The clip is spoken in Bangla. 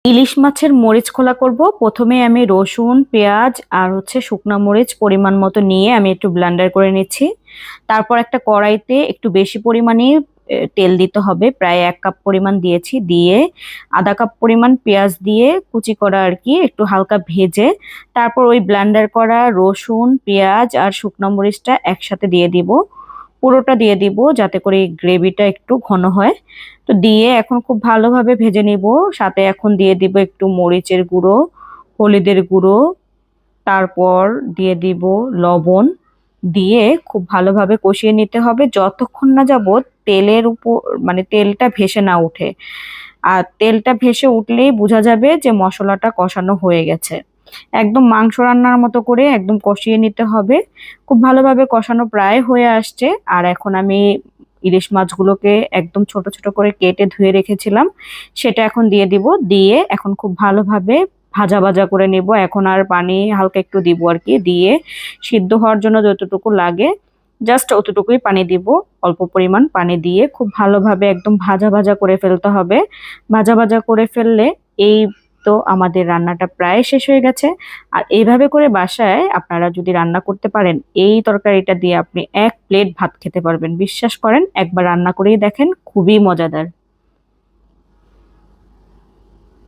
ইলিশ মাছের মরিচ খোলা করব। প্রথমে আমি রসুন, পেঁয়াজ আর শুকনা মরিচ পরিমাণ মতো নিয়ে আমি একটু ব্লেন্ডার করে নিচ্ছি। তারপর একটা কড়াইতে একটু বেশি পরিমাণে তেল দিতে হবে, প্রায় 1 কাপ পরিমাণ দিয়েছি। দিয়ে আধা কাপ পরিমাণ পেঁয়াজ দিয়ে কুচি করা আর কি একটু হালকা ভেজে তারপর ওই ব্লেন্ডার করা রসুন, পেঁয়াজ আর শুকনা মরিচটা একসাথে দিয়ে দিব। পুরোটা দিয়ে দিব যাতে করে গ্রেভিটা একটু ঘন হয়। তো দিয়ে এখন খুব ভালোভাবে ভেজে নিব। সাথে এখন দিয়ে দিব একটু মরিচের গুঁড়ো, হলুদের গুঁড়ো, তারপর দিয়ে দিব লবণ। দিয়ে খুব ভালোভাবে কষিয়ে নিতে হবে যতক্ষণ না যাবত তেলের উপর মানে তেলটা ভেসে না ওঠে। আর তেলটা ভেসে উঠলেই বোঝা যাবে যে মশলাটা কষানো হয়ে গেছে। একদম মাংস রান্নার মতো করে একদম কষিয়ে নিতে হবে। খুব ভালোভাবে কষানো প্রায় হয়ে আসছে। আর এখন আমি ইলিশ মাছগুলোকে একদম ছোট ছোট করে কেটে ধুয়ে রেখেছিলাম, সেটা এখন দিয়ে দিব। দিয়ে এখন খুব ভালোভাবে ভাজা ভাজা করে নেব। এখন আর পানি হালকা একটু দিব আর কি। দিয়ে সিদ্ধ হওয়ার জন্য যতটুকু লাগে জাস্ট অতটুকুই পানি দিব। অল্প পরিমাণ পানি দিয়ে খুব ভালোভাবে একদম ভাজা ভাজা করে ফেলতে হবে। ভাজা ভাজা করে ফেললে এই তো আমাদের রান্নাটা প্রায় শেষ হয়ে গেছে। আর এইভাবে করে বাসায় আপনারা যদি রান্না করতে পারেন, এই তরকারিটা দিয়ে আপনি 1 প্লেট ভাত খেতে পারবেন। বিশ্বাস করেন, একবার রান্না করেই দেখেন, খুবই মজাদার।